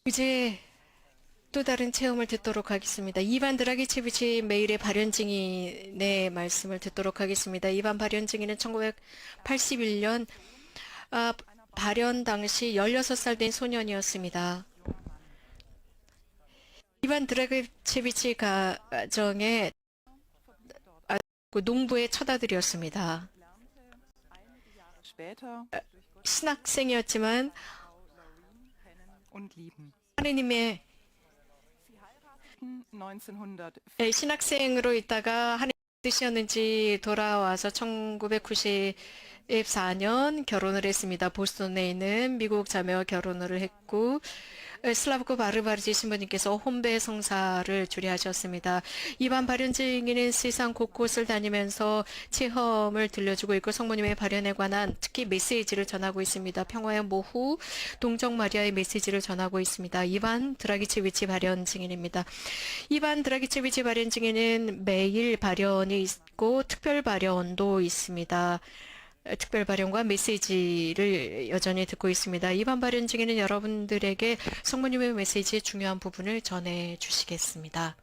이제 또 다른 체험을 듣도록 하겠습니다. 이반 드라기체비치 메일의 발현 증인의 말씀을 듣도록 하겠습니다. 이반 발현 증인은 1981년 발현 당시 16살 된 소년이었습니다. 이반 드라기체비치 가정의 농부의 처다들이었습니다. 신학생이었지만 하느님의 신학생으로 있다가 하느님 뜻이었는지 돌아와서 1994년 결혼을 했습니다. 보스턴에 있는 미국 자매와 결혼을 했고 슬라브코 바르바르지 신부님께서 혼배 성사를 주례하셨습니다. 이반 발현 증인은 세상 곳곳을 다니면서 체험을 들려주고 있고 성모님의 발현에 관한 특히 메시지를 전하고 있습니다. 평화의 모후 동정 마리아의 메시지를 전하고 있습니다. 이반 드라기체비치 발현 증인입니다. 이반 드라기체비치 발현 증인은 매일 발현이 있고 특별 발현도 있습니다. 특별 발현과 메시지를 여전히 듣고 있습니다. 이반 발현 중에는 여러분들에게 성모님의 메시지의 중요한 부분을 전해 주시겠습니다.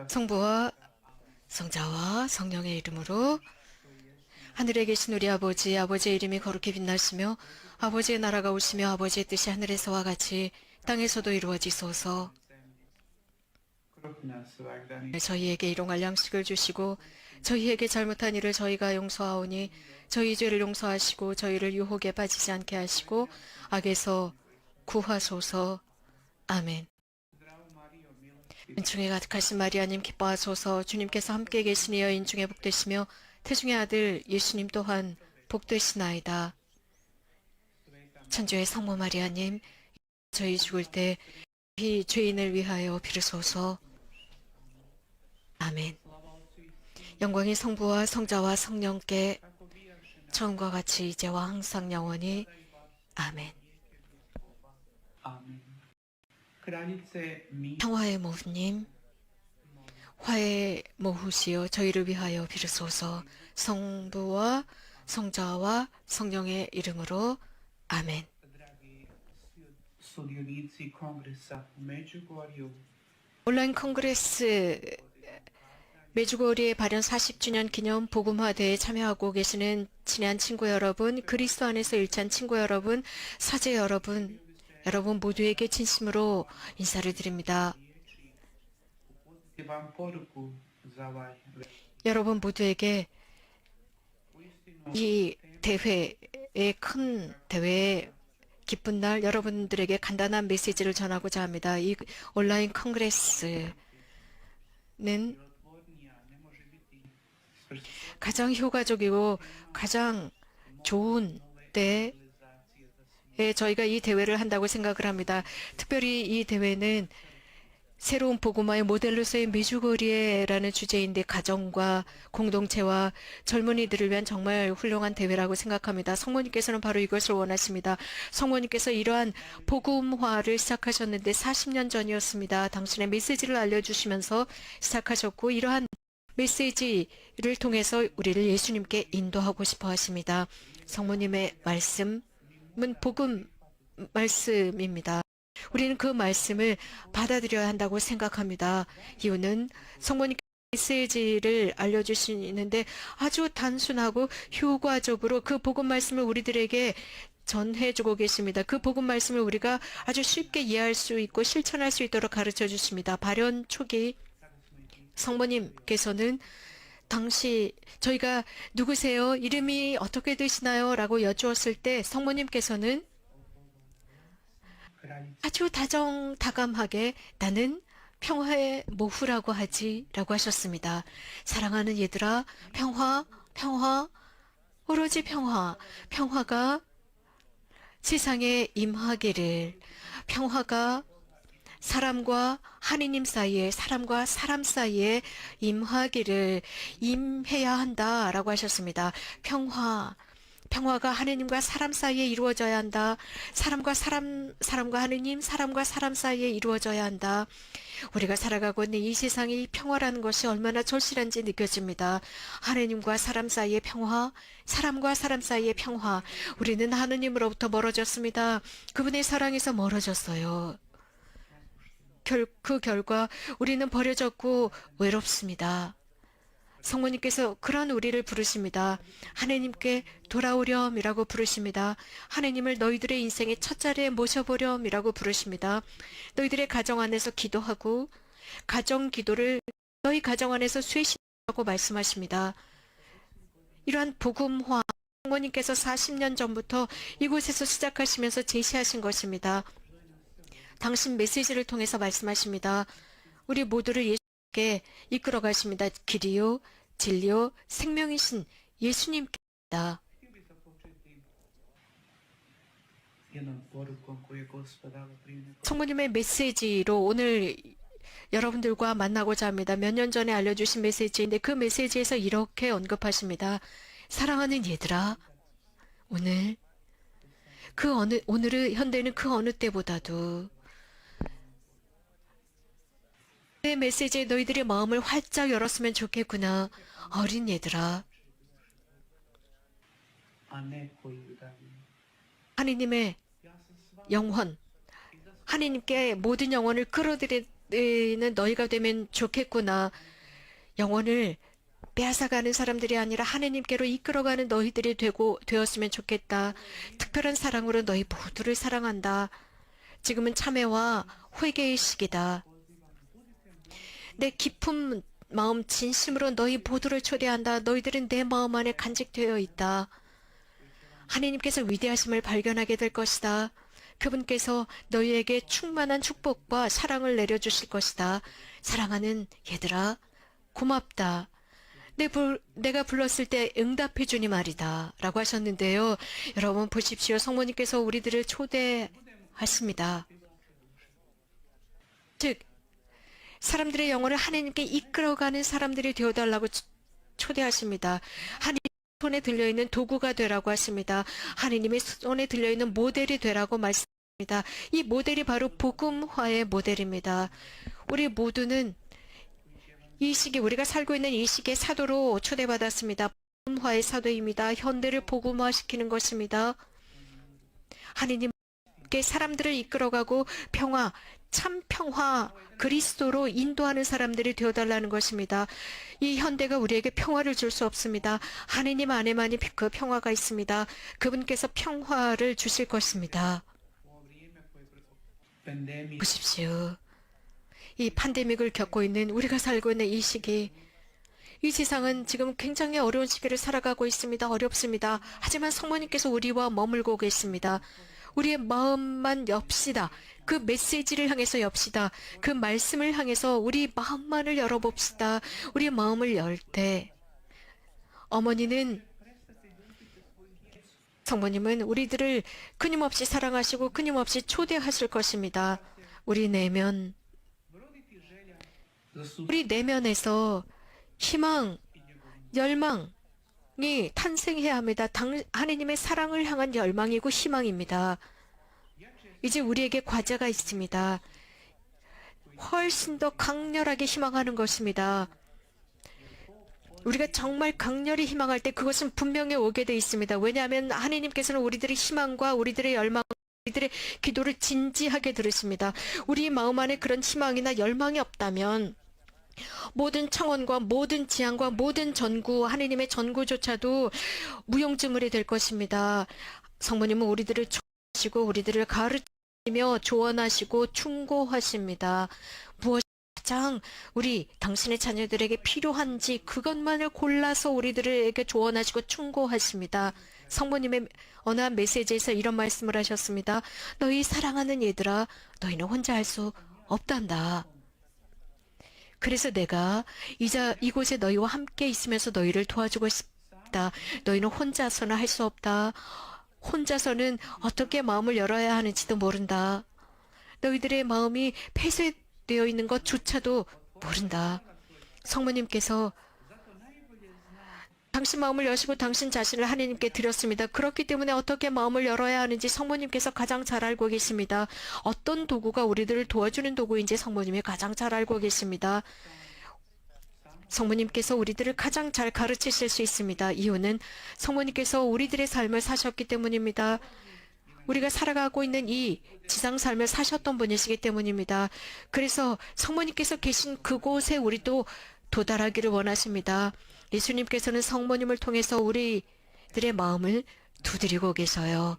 성부와 성자와 성령의 이름으로 하늘에 계신 우리 아버지, 아버지의 이름이 거룩히 빛나시며 아버지의 나라가 오시며 아버지의 뜻이 하늘에서와 같이 땅에서도 이루어지소서. 저희에게 일용할 양식을 주시고 저희에게 잘못한 일을 저희가 용서하오니 저희 죄를 용서하시고 저희를 유혹에 빠지지 않게 하시고 악에서 구하소서. 아멘. 은총에 가득하신 마리아님 기뻐하소서. 주님께서 함께 계시니 여인 중에 복되시며 태중의 아들 예수님 또한 복되시나이다. 천주의 성모 마리아님, 저희 죽을 때 죄인을 위하여 빌으소서. 아멘. 영광이 성부와 성자와 성령께 처음과 같이 이제와 항상 영원히. 아멘. 평화의 모후님, 화해 모후시여 저희를 위하여 빌으소서. 성부와 성자와 성령의 이름으로. 아멘. 온라인 컨그레스 메주거리의 발현 40주년 기념 복음화대에 참여하고 계시는 친한 친구 여러분, 그리스도 안에서 일찬 친구 여러분, 사제 여러분, 여러분 모두에게 진심으로 인사를 드립니다. 여러분 모두에게 이 대회의 큰 대회의 기쁜 날 여러분들에게 간단한 메시지를 전하고자 합니다. 이 온라인 컨그레스는 가장 효과적이고 가장 좋은 때에 저희가 이 대회를 한다고 생각을 합니다. 특별히 이 대회는 새로운 복음화의 모델로서의 미주거리에라는 주제인데 가정과 공동체와 젊은이들을 위한 정말 훌륭한 대회라고 생각합니다. 성모님께서는 바로 이것을 원하십니다. 성모님께서 이러한 복음화를 시작하셨는데 40년 전이었습니다. 당신의 메시지를 알려주시면서 시작하셨고 이러한 메시지를 통해서 우리를 예수님께 인도하고 싶어 하십니다. 성모님의 말씀은 복음 말씀입니다. 우리는 그 말씀을 받아들여야 한다고 생각합니다. 이유는 성모님께 메시지를 알려주시는데 아주 단순하고 효과적으로 그 복음 말씀을 우리들에게 전해주고 계십니다. 그 복음 말씀을 우리가 아주 쉽게 이해할 수 있고 실천할 수 있도록 가르쳐 주십니다. 발현 초기 성모님께서는 당시 저희가 누구세요? 이름이 어떻게 되시나요? 라고 여쭈었을 때 성모님께서는 아주 다정다감하게 나는 평화의 모후라고 하지 라고 하셨습니다. 사랑하는 얘들아, 평화, 평화, 오로지 평화, 평화가 세상에 임하기를, 평화가 사람과 하느님 사이에, 사람과 사람 사이에 임하기를 임해야 한다라고 하셨습니다. 평화, 평화가 하느님과 사람 사이에 이루어져야 한다. 사람과 사람, 사람과 하느님, 사람과 사람 사이에 이루어져야 한다. 우리가 살아가고 있는 이 세상의 평화라는 것이 얼마나 절실한지 느껴집니다. 하느님과 사람 사이의 평화, 사람과 사람 사이의 평화. 우리는 하느님으로부터 멀어졌습니다. 그분의 사랑에서 멀어졌어요. 그 결과 우리는 버려졌고 외롭습니다. 성모님께서 그런 우리를 부르십니다. 하나님께 돌아오렴이라고 부르십니다. 하나님을 너희들의 인생의 첫 자리에 모셔보렴이라고 부르십니다. 너희들의 가정 안에서 기도하고 가정 기도를 너희 가정 안에서 쇄신하고 말씀하십니다. 이러한 복음화 성모님께서 40년 전부터 이곳에서 시작하시면서 제시하신 것입니다. 당신 메시지를 통해서 말씀하십니다. 우리 모두를 예수님께 이끌어 가십니다. 길이요 진리요 생명이신 예수님께입니다. 성모님의 메시지로 오늘 여러분들과 만나고자 합니다. 몇 년 전에 알려주신 메시지인데 그 메시지에서 이렇게 언급하십니다. 사랑하는 얘들아, 오늘은 현대는 그 어느 때보다도 내 메시지에 너희들의 마음을 활짝 열었으면 좋겠구나. 어린 얘들아. 하느님의 영혼, 하느님께 모든 영혼을 끌어들이는 너희가 되면 좋겠구나. 영혼을 빼앗아가는 사람들이 아니라 하느님께로 이끌어가는 너희들이 되었으면 좋겠다. 특별한 사랑으로 너희 모두를 사랑한다. 지금은 참회와 회개의 시기다. 내 깊은 마음 진심으로 너희 모두를 초대한다. 너희들은 내 마음 안에 간직되어 있다. 하나님께서 위대하심을 발견하게 될 것이다. 그분께서 너희에게 충만한 축복과 사랑을 내려주실 것이다. 사랑하는 얘들아, 고맙다. 내가 불렀을 때 응답해 주니 말이다. 라고 하셨는데요. 여러분 보십시오. 성모님께서 우리들을 초대하십니다. 즉, 사람들의 영혼을 하나님께 이끌어가는 사람들이 되어달라고 초대하십니다. 하나님 손에 들려있는 도구가 되라고 하십니다. 하나님의 손에 들려있는 모델이 되라고 말씀합니다. 이 모델이 바로 복음화의 모델입니다. 우리 모두는 이 시기, 우리가 살고 있는 이 시기의 사도로 초대받았습니다. 복음화의 사도입니다. 현대를 복음화시키는 것입니다. 하나님께 사람들을 이끌어가고 평화, 참 평화, 그리스도로 인도하는 사람들이 되어달라는 것입니다. 이 현대가 우리에게 평화를 줄 수 없습니다. 하느님 안에만이 그 평화가 있습니다. 그분께서 평화를 주실 것입니다. 보십시오. 이 팬데믹을 겪고 있는 우리가 살고 있는 이 시기, 이 세상은 지금 굉장히 어려운 시기를 살아가고 있습니다. 어렵습니다. 하지만 성모님께서 우리와 머물고 계십니다. 우리의 마음만 엽시다. 그 메시지를 향해서 엽시다. 그 말씀을 향해서 우리 마음만을 열어봅시다. 우리의 마음을 열 때 성모님은 우리들을 끊임없이 사랑하시고 끊임없이 초대하실 것입니다. 우리 내면에서 희망, 열망이 탄생해야 합니다. 하나님의 사랑을 향한 열망이고 희망입니다. 이제 우리에게 과제가 있습니다. 훨씬 더 강렬하게 희망하는 것입니다. 우리가 정말 강렬히 희망할 때 그것은 분명히 오게 돼 있습니다. 왜냐하면 하나님께서는 우리들의 희망과 우리들의 열망, 우리들의 기도를 진지하게 들으십니다. 우리 마음 안에 그런 희망이나 열망이 없다면 모든 청원과 모든 지향과 모든 전구, 하나님의 전구조차도 무용지물이 될 것입니다. 성모님은 우리들을 초대하시고 우리들을 가르치며 조언하시고 충고하십니다. 무엇이 가장 당신의 자녀들에게 필요한지 그것만을 골라서 우리들에게 조언하시고 충고하십니다. 성모님의 어느 한 메시지에서 이런 말씀을 하셨습니다. 너희 사랑하는 얘들아, 너희는 혼자 할 수 없단다. 그래서 내가 이곳에 너희와 함께 있으면서 너희를 도와주고 싶다. 너희는 혼자서는 할 수 없다. 혼자서는 어떻게 마음을 열어야 하는지도 모른다. 너희들의 마음이 폐쇄되어 있는 것조차도 모른다. 성모님께서 당신 마음을 여시고 당신 자신을 하나님께 드렸습니다. 그렇기 때문에 어떻게 마음을 열어야 하는지 성모님께서 가장 잘 알고 계십니다. 어떤 도구가 우리들을 도와주는 도구인지 성모님이 가장 잘 알고 계십니다. 성모님께서 우리들을 가장 잘 가르치실 수 있습니다. 이유는 성모님께서 우리들의 삶을 사셨기 때문입니다. 우리가 살아가고 있는 이 지상 삶을 사셨던 분이시기 때문입니다. 그래서 성모님께서 계신 그곳에 우리도 도달하기를 원하십니다. 예수님께서는 성모님을 통해서 우리들의 마음을 두드리고 계셔요.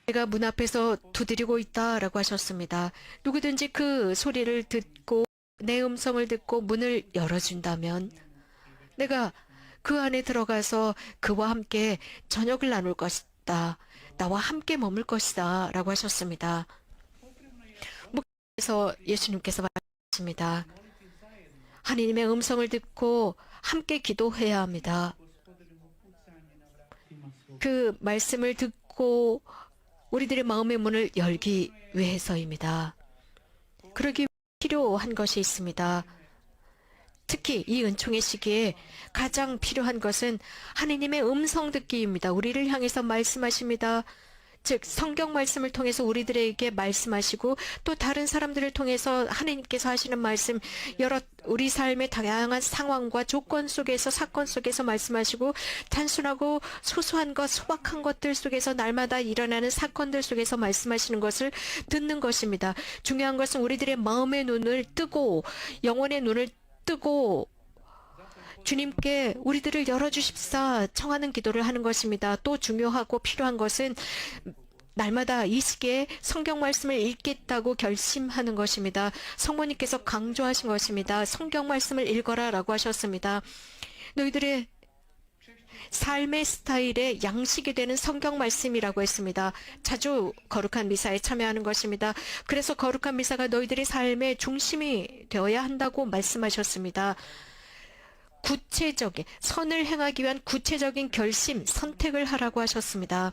내가 문 앞에서 두드리고 있다라고 하셨습니다. 누구든지 그 소리를 듣고 내 음성을 듣고 문을 열어준다면 내가 그 안에 들어가서 그와 함께 저녁을 나눌 것이다. 나와 함께 머물 것이다. 라고 하셨습니다. 그래서 예수님께서 말씀하십니다. 하나님의 음성을 듣고 함께 기도해야 합니다. 그 말씀을 듣고 우리들의 마음의 문을 열기 위해서입니다. 그러기 위해 필요한 것이 있습니다. 특히 이 은총의 시기에 가장 필요한 것은 하나님의 음성 듣기입니다. 우리를 향해서 말씀하십니다. 즉 성경 말씀을 통해서 우리들에게 말씀하시고 또 다른 사람들을 통해서 하나님께서 하시는 말씀, 여러 우리 삶의 다양한 상황과 조건 속에서 사건 속에서 말씀하시고 단순하고 소소한 것, 소박한 것들 속에서 날마다 일어나는 사건들 속에서 말씀하시는 것을 듣는 것입니다. 중요한 것은 우리들의 마음의 눈을 뜨고 영혼의 눈을 뜨고 주님께 우리들을 열어주십사 청하는 기도를 하는 것입니다. 또 중요하고 필요한 것은 날마다 이 시기에 성경 말씀을 읽겠다고 결심하는 것입니다. 성모님께서 강조하신 것입니다. 성경 말씀을 읽어라 라고 하셨습니다. 너희들의 삶의 스타일의 양식이 되는 성경 말씀이라고 했습니다. 자주 거룩한 미사에 참여하는 것입니다. 그래서 거룩한 미사가 너희들의 삶의 중심이 되어야 한다고 말씀하셨습니다. 구체적인 선을 행하기 위한 구체적인 결심, 선택을 하라고 하셨습니다.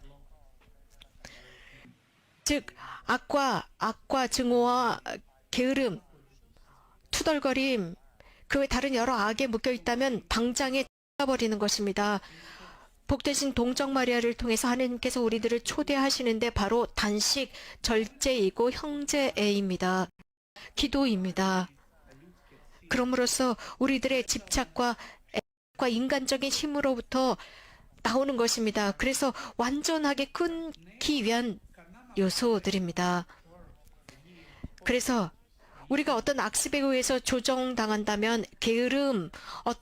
즉 악과 증오와 게으름, 투덜거림, 그 외 다른 여러 악에 묶여 있다면 당장에 버리는 것입니다. 복되신 동정 마리아를 통해서 하나님께서 우리들을 초대하시는데 바로 단식, 절제이고 형제애입니다. 기도입니다. 그럼으로써 우리들의 집착과 인간적인 힘으로부터 나오는 것입니다. 그래서 완전하게 끊기 위한 요소들입니다. 그래서 우리가 어떤 악습에 의해서 조정당한다면, 게으름, 어떤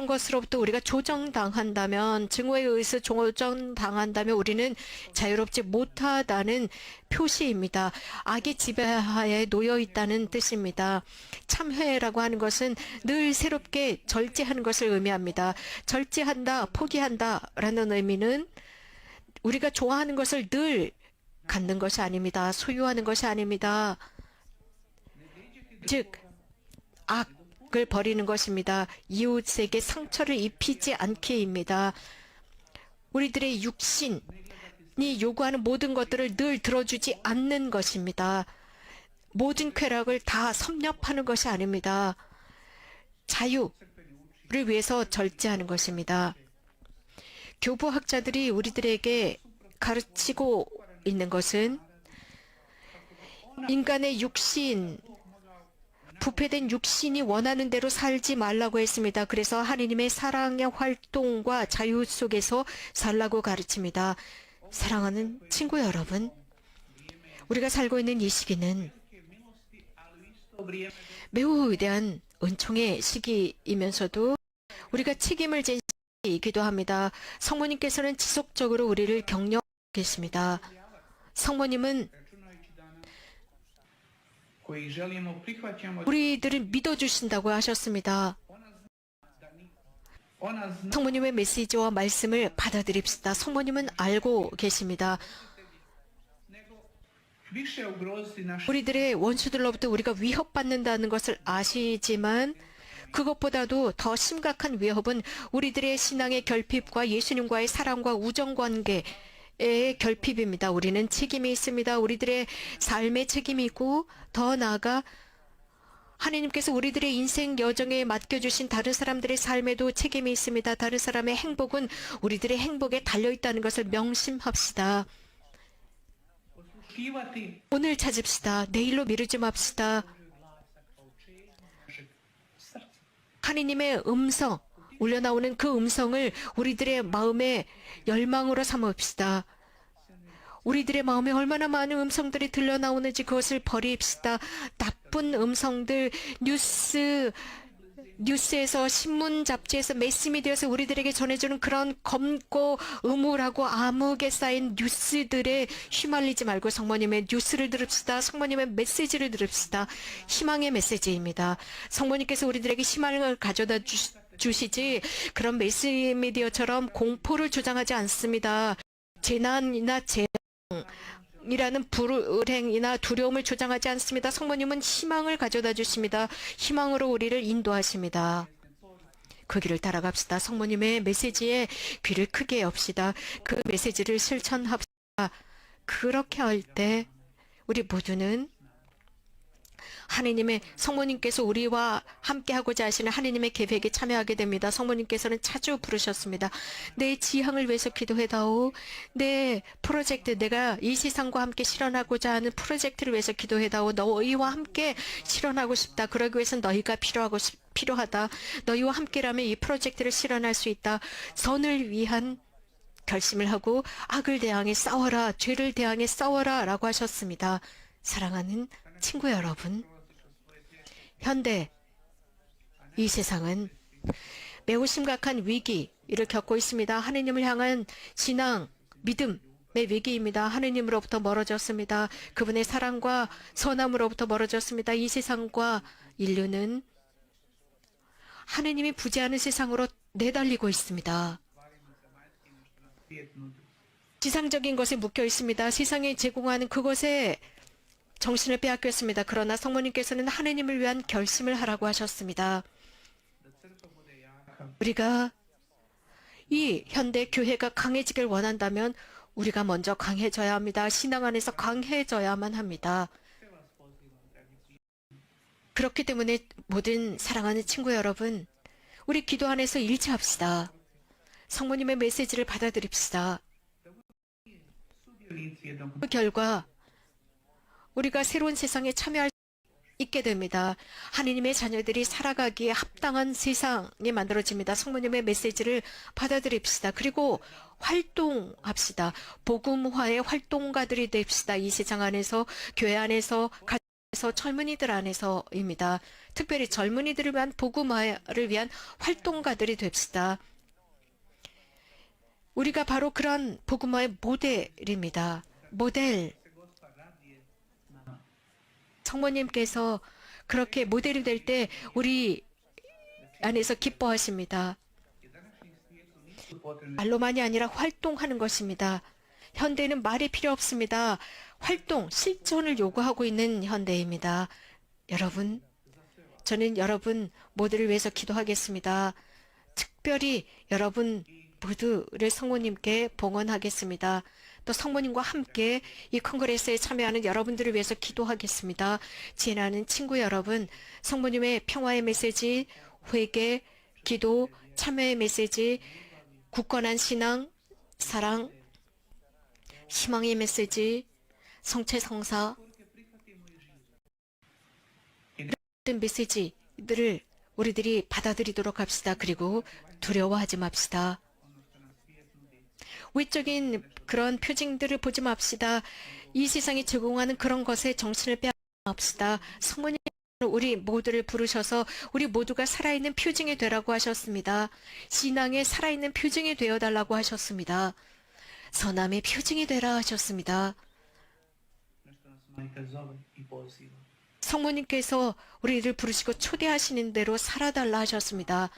것으로부터 우리가 조정당한다면, 증오에 의해서 조정당한다면 우리는 자유롭지 못하다는 표시입니다. 악의 지배하에 놓여 있다는 뜻입니다. 참회라고 하는 것은 늘 새롭게 절제하는 것을 의미합니다. 절제한다, 포기한다 라는 의미는 우리가 좋아하는 것을 늘 갖는 것이 아닙니다. 소유하는 것이 아닙니다. 즉 악을 버리는 것입니다. 이웃에게 상처를 입히지 않게입니다. 우리들의 육신이 요구하는 모든 것들을 늘 들어주지 않는 것입니다. 모든 쾌락을 다 섭렵하는 것이 아닙니다. 자유를 위해서 절제하는 것입니다. 교부학자들이 우리들에게 가르치고 있는 것은 인간의 육신, 부패된 육신이 원하는 대로 살지 말라고 했습니다. 그래서 하느님의 사랑의 활동과 자유 속에서 살라고 가르칩니다. 사랑하는 친구 여러분, 우리가 살고 있는 이 시기는 매우 위대한 은총의 시기이면서도 우리가 책임을 진 시기이기도 합니다. 성모님께서는 지속적으로 우리를 격려하고 계십니다. 성모님은 우리들을 믿어주신다고 하셨습니다. 성모님의 메시지와 말씀을 받아들입시다. 성모님은 알고 계십니다. 우리들의 원수들로부터 우리가 위협받는다는 것을 아시지만 그것보다도 더 심각한 위협은 우리들의 신앙의 결핍과 예수님과의 사랑과 우정관계 의 결핍입니다. 우리는 책임이 있습니다. 우리들의 삶의 책임이 있고 더 나아가 하나님께서 우리들의 인생 여정에 맡겨주신 다른 사람들의 삶에도 책임이 있습니다. 다른 사람의 행복은 우리들의 행복에 달려있다는 것을 명심합시다. 오늘 찾읍시다. 내일로 미루지 맙시다. 하나님의 음성, 울려나오는 그 음성을 우리들의 마음의 열망으로 삼읍시다. 우리들의 마음에 얼마나 많은 음성들이 들려나오는지 그것을 버립시다. 나쁜 음성들, 뉴스에서, 신문 잡지에서, 매스미디어에서 우리들에게 전해주는 그런 검고 음울하고 암흑에 쌓인 뉴스들에 휘말리지 말고 성모님의 뉴스를 들읍시다. 성모님의 메시지를 들읍시다. 희망의 메시지입니다. 성모님께서 우리들에게 희망을 가져다 주시지 그런 매스미디어처럼 공포를 주장하지 않습니다. 재난이나 이라는 불행이나 두려움을 조장하지 않습니다. 성모님은 희망을 가져다 주십니다. 희망으로 우리를 인도하십니다. 그 길을 따라갑시다. 성모님의 메시지에 귀를 크게 엽시다. 그 메시지를 실천합시다. 그렇게 할 때 우리 모두는 하나님의 성모님께서 우리와 함께하고자 하시는 하나님의 계획에 참여하게 됩니다. 성모님께서는 자주 부르셨습니다. 내 지향을 위해서 기도해다오. 내 프로젝트, 내가 이 세상과 함께 실현하고자 하는 프로젝트를 위해서 기도해다오. 너희와 함께 실현하고 싶다. 그러기 위해서는 너희가 필요하다. 너희와 함께라면 이 프로젝트를 실현할 수 있다. 선을 위한 결심을 하고 악을 대항해 싸워라. 죄를 대항해 싸워라. 라고 하셨습니다. 사랑하는 친구 여러분, 현대 이 세상은 매우 심각한 위기를 겪고 있습니다. 하느님을 향한 신앙, 믿음의 위기입니다. 하느님으로부터 멀어졌습니다. 그분의 사랑과 선함으로부터 멀어졌습니다. 이 세상과 인류는 하느님이 부재하는 세상으로 내달리고 있습니다. 지상적인 것에 묶여 있습니다. 세상에 제공하는 그것에 정신을 빼앗겼습니다. 그러나 성모님께서는 하느님을 위한 결심을 하라고 하셨습니다. 우리가 이 현대 교회가 강해지길 원한다면 우리가 먼저 강해져야 합니다. 신앙 안에서 강해져야만 합니다. 그렇기 때문에 모든 사랑하는 친구 여러분, 우리 기도 안에서 일치합시다. 성모님의 메시지를 받아들입시다. 그 결과 우리가 새로운 세상에 참여할 수 있게 됩니다. 하느님의 자녀들이 살아가기에 합당한 세상이 만들어집니다. 성모님의 메시지를 받아들입시다. 그리고 활동합시다. 복음화의 활동가들이 됩시다. 이 세상 안에서, 교회 안에서, 가정에서, 젊은이들 안에서입니다. 특별히 젊은이들을 위한 복음화를 위한 활동가들이 됩시다. 우리가 바로 그런 복음화의 모델입니다. 모델. 성모님께서 그렇게 모델이 될 때 우리 안에서 기뻐하십니다. 말로만이 아니라 활동하는 것입니다. 현대는 말이 필요 없습니다. 활동, 실천을 요구하고 있는 현대입니다. 여러분, 저는 여러분 모두를 위해서 기도하겠습니다. 특별히 여러분 모두를 성모님께 봉헌하겠습니다. 또 성모님과 함께 이 컨그레스에 참여하는 여러분들을 위해서 기도하겠습니다. 지혜나는 친구 여러분, 성모님의 평화의 메시지, 회개, 기도, 참여의 메시지, 굳건한 신앙, 사랑, 희망의 메시지, 성체성사, 이런 메시지들을 우리들이 받아들이도록 합시다. 그리고 두려워하지 맙시다. 외적인 그런 표징들을 보지 맙시다. 이 세상이 제공하는 그런 것에 정신을 빼앗지 맙시다. 성모님 우리 모두를 부르셔서 우리 모두가 살아있는 표징이 되라고 하셨습니다. 신앙의 살아있는 표징이 되어달라고 하셨습니다. 선함의 표징이 되라 하셨습니다. 성모님께서 우리를 부르시고 초대하시는 대로 살아달라 하셨습니다.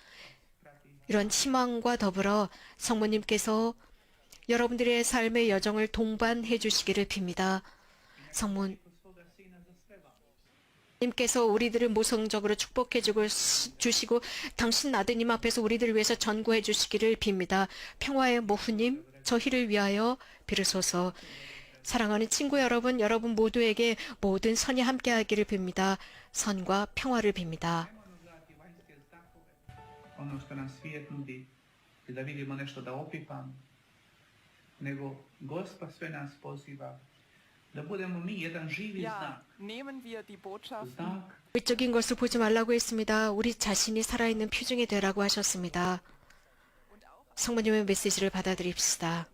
이런 희망과 더불어 성모님께서 여러분들의 삶의 여정을 동반해 주시기를 빕니다. 성모님께서 우리들을 모성적으로 축복해 주시고 당신 아드님 앞에서 우리들을 위해서 전구해 주시기를 빕니다. 평화의 모후님, 저희를 위하여 비르소서. 사랑하는 친구 여러분, 여러분 모두에게 모든 선이 함께하기를 빕니다. 선과 평화를 빕니다. Ono što nam svijet nudi i da vidimo nešto da opipamo, nego Gospa sve nas poziva da budemo mi jedan živi Ja, znak. nehmen wir die Botschaften Znak 외적인 것을 보지 말라고 했습니다. 우리 자신이 살아있는 표징이 되라고 하셨습니다. 성모님의 메시지를 받아들입시다.